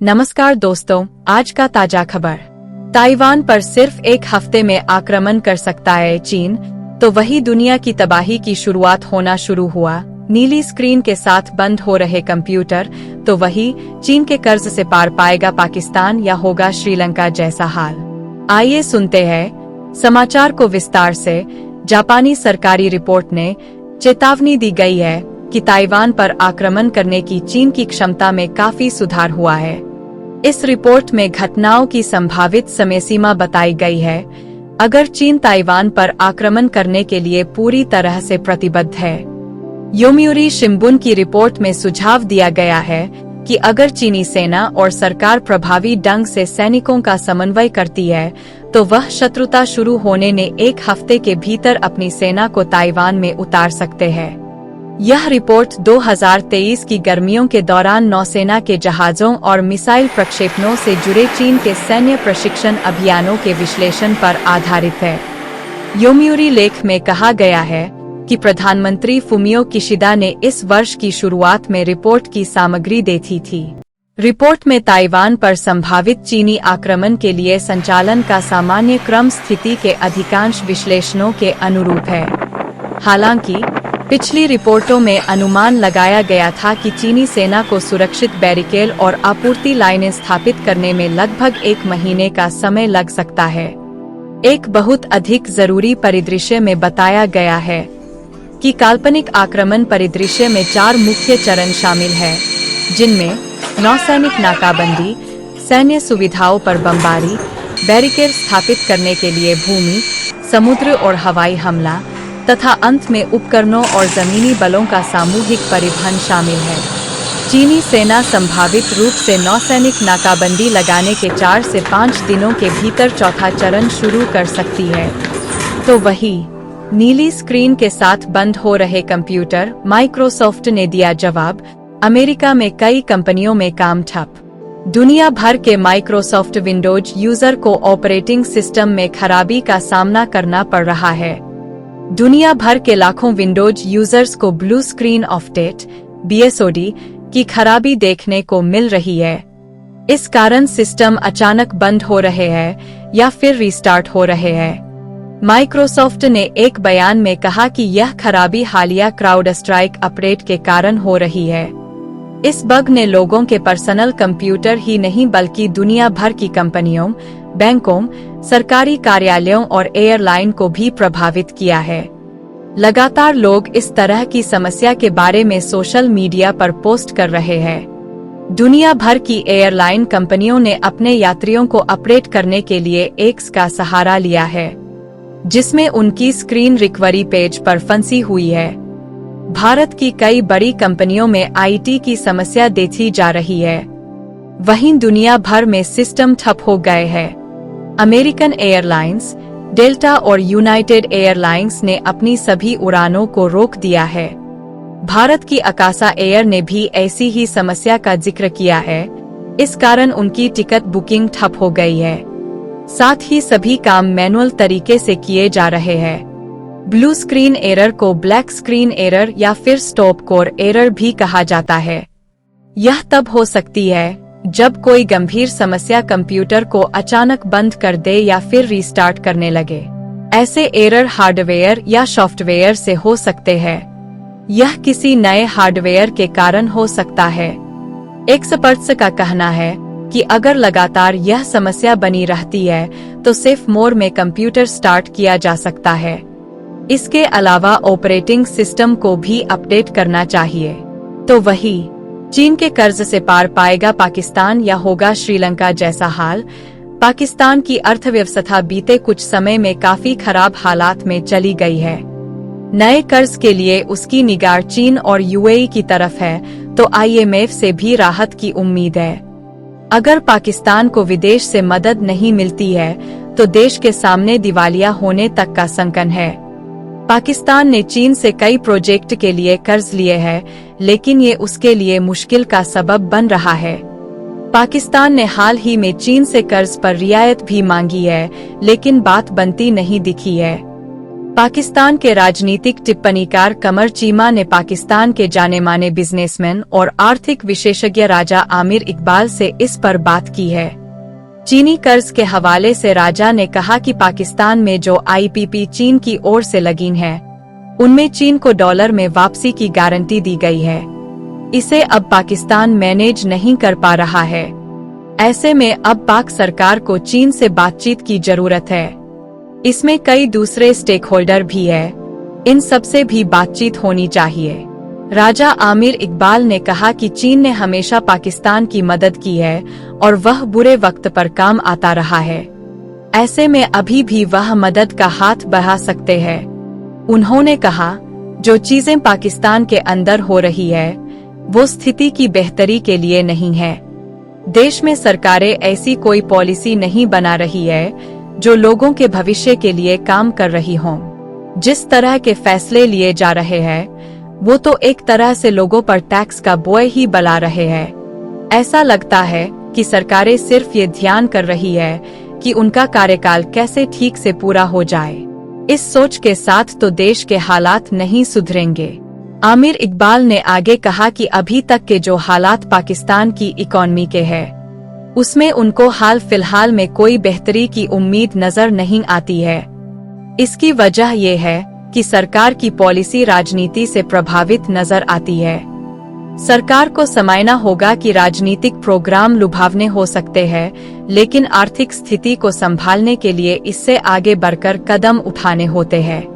नमस्कार दोस्तों, आज का ताजा खबर। ताइवान पर सिर्फ एक हफ्ते में आक्रमण कर सकता है चीन, तो वही दुनिया की तबाही की शुरुआत होना शुरू हुआ। नीली स्क्रीन के साथ बंद हो रहे कंप्यूटर, तो वही चीन के कर्ज से पार पाएगा पाकिस्तान या होगा श्रीलंका जैसा हाल। आइए सुनते हैं समाचार को विस्तार से। जापानी सरकारी रिपोर्ट ने चेतावनी दी गई है कि ताइवान पर आक्रमण करने की चीन की क्षमता में काफी सुधार हुआ है। इस रिपोर्ट में घटनाओं की संभावित समय सीमा बताई गई है, अगर चीन ताइवान पर आक्रमण करने के लिए पूरी तरह से प्रतिबद्ध है। योमिउरी शिंबुन की रिपोर्ट में सुझाव दिया गया है कि अगर चीनी सेना और सरकार प्रभावी ढंग से सैनिकों का समन्वय करती है, तो वह शत्रुता शुरू होने ने एक हफ्ते के भीतर अपनी सेना को ताइवान में उतार सकते हैं। यह रिपोर्ट 2023 की गर्मियों के दौरान नौसेना के जहाजों और मिसाइल प्रक्षेपणों से जुड़े चीन के सैन्य प्रशिक्षण अभियानों के विश्लेषण पर आधारित है। योमिउरी लेख में कहा गया है कि प्रधानमंत्री फुमियो किशिदा ने इस वर्ष की शुरुआत में रिपोर्ट की सामग्री देखी थी। रिपोर्ट में ताइवान पर संभावित चीनी आक्रमण के लिए संचालन का सामान्य क्रम स्थिति के अधिकांश विश्लेषणों के अनुरूप है। हालांकि पिछली रिपोर्टों में अनुमान लगाया गया था कि चीनी सेना को सुरक्षित बैरिकेड और आपूर्ति लाइनें स्थापित करने में लगभग 1 महीने का समय लग सकता है। एक बहुत अधिक जरूरी परिदृश्य में बताया गया है कि काल्पनिक आक्रमण परिदृश्य में 4 मुख्य चरण शामिल हैं, जिनमें नौसैनिक नाकाबंदी, सैन्य सुविधाओं पर बमबारी, बैरिकेड स्थापित करने के लिए भूमि, समुद्र और हवाई हमला तथा अंत में उपकरणों और जमीनी बलों का सामूहिक परिवहन शामिल है। चीनी सेना संभावित रूप से नौसैनिक नाकाबंदी लगाने के 4 से 5 दिनों के भीतर चौथा चरण शुरू कर सकती है। तो वही नीली स्क्रीन के साथ बंद हो रहे कंप्यूटर, माइक्रोसॉफ्ट ने दिया जवाब। अमेरिका में कई कंपनियों में काम ठप। दुनिया भर के माइक्रोसॉफ्ट विंडोज यूजर को ऑपरेटिंग सिस्टम में खराबी का सामना करना पड़ रहा है। दुनिया भर के लाखों विंडोज यूजर्स को blue screen of death (BSOD) की खराबी देखने को मिल रही है। इस कारण सिस्टम अचानक बंद हो रहे हैं या फिर रीस्टार्ट हो रहे हैं। माइक्रोसॉफ्ट ने एक बयान में कहा कि यह खराबी हालिया क्राउडस्ट्राइक अपडेट के कारण हो रही है। इस बग ने लोगों के पर्सनल कंप्यूटर ही नहीं बल्कि दुनिया भर की कंपनियों, बैंकों, सरकारी कार्यालयों और एयरलाइन को भी प्रभावित किया है। लगातार लोग इस तरह की समस्या के बारे में सोशल मीडिया पर पोस्ट कर रहे हैं। दुनिया भर की एयरलाइन कंपनियों ने अपने यात्रियों को अपडेट करने के लिए एक्स का सहारा लिया है, जिसमें उनकी स्क्रीन रिकवरी पेज पर फंसी हुई है। भारत की कई बड़ी कंपनियों में IT की समस्या देखी जा रही है। वहीं दुनिया भर में सिस्टम ठप हो गए हैं। अमेरिकन एयरलाइंस, डेल्टा और यूनाइटेड एयरलाइंस ने अपनी सभी उड़ानों को रोक दिया है। भारत की अकासा एयर ने भी ऐसी ही समस्या का जिक्र किया है। इस कारण उनकी टिकट बुकिंग ठप हो गई है। साथ ही सभी काम मैनुअल तरीके से किए जा रहे हैं। ब्लू स्क्रीन एरर को ब्लैक स्क्रीन एरर या फिर स्टॉप कोर एरर भी कहा जाता है। यह तब हो सकती है जब कोई गंभीर समस्या कंप्यूटर को अचानक बंद कर दे या फिर रीस्टार्ट करने लगे। ऐसे एरर हार्डवेयर या सॉफ्टवेयर से हो सकते हैं। यह किसी नए हार्डवेयर के कारण हो सकता है। एक्सपर्ट्स का कहना है कि अगर लगातार यह समस्या बनी रहती है तो सेफ मोड में कंप्यूटर स्टार्ट किया जा सकता है। इसके अलावा ऑपरेटिंग सिस्टम को भी अपडेट करना चाहिए। तो वही चीन के कर्ज से पार पाएगा पाकिस्तान या होगा श्रीलंका जैसा हाल। पाकिस्तान की अर्थव्यवस्था बीते कुछ समय में काफी खराब हालात में चली गई है। नए कर्ज के लिए उसकी निगाह चीन और UAE की तरफ है, तो IMF से भी राहत की उम्मीद है। अगर पाकिस्तान को विदेश से मदद नहीं मिलती है तो देश के सामने दिवालिया होने तक का संकट है। पाकिस्तान ने चीन से कई प्रोजेक्ट के लिए कर्ज लिए हैं, लेकिन ये उसके लिए मुश्किल का सबब बन रहा है। पाकिस्तान ने हाल ही में चीन से कर्ज पर रियायत भी मांगी है, लेकिन बात बनती नहीं दिखी है। पाकिस्तान के राजनीतिक टिप्पणीकार कमर चीमा ने पाकिस्तान के जाने माने बिजनेसमैन और आर्थिक विशेषज्ञ राजा आमिर इकबाल से इस पर बात की है। चीनी कर्ज के हवाले से राजा ने कहा कि पाकिस्तान में जो IPP चीन की ओर से लगीन है, उनमें चीन को डॉलर में वापसी की गारंटी दी गई है। इसे अब पाकिस्तान मैनेज नहीं कर पा रहा है। ऐसे में अब पाक सरकार को चीन से बातचीत की जरूरत है। इसमें कई दूसरे स्टेक होल्डर भी है, इन सबसे भी बातचीत होनी चाहिए। राजा आमिर इकबाल ने कहा कि चीन ने हमेशा पाकिस्तान की मदद की है और वह बुरे वक्त पर काम आता रहा है। ऐसे में अभी भी वह मदद का हाथ बढ़ा सकते हैं। उन्होंने कहा, जो चीजें पाकिस्तान के अंदर हो रही है, वो स्थिति की बेहतरी के लिए नहीं है। देश में सरकारें ऐसी कोई पॉलिसी नहीं बना रही है जो लोगों के भविष्य के लिए काम कर रही हों। जिस तरह के फैसले लिए जा रहे हैं, वो तो एक तरह से लोगों पर टैक्स का बोझ ही बना रहे हैं। ऐसा लगता है कि सरकारें सिर्फ ये ध्यान कर रही है कि उनका कार्यकाल कैसे ठीक से पूरा हो जाए। इस सोच के साथ तो देश के हालात नहीं सुधरेंगे। आमिर इकबाल ने आगे कहा कि अभी तक के जो हालात पाकिस्तान की इकॉनमी के हैं, उसमें उनको हाल फिलहाल में कोई बेहतरी की उम्मीद नजर नहीं आती है। इसकी वजह यह है कि सरकार की पॉलिसी राजनीति से प्रभावित नजर आती है। सरकार को समझना होगा कि राजनीतिक प्रोग्राम लुभावने हो सकते हैं, लेकिन आर्थिक स्थिति को संभालने के लिए इससे आगे बढ़कर कदम उठाने होते हैं।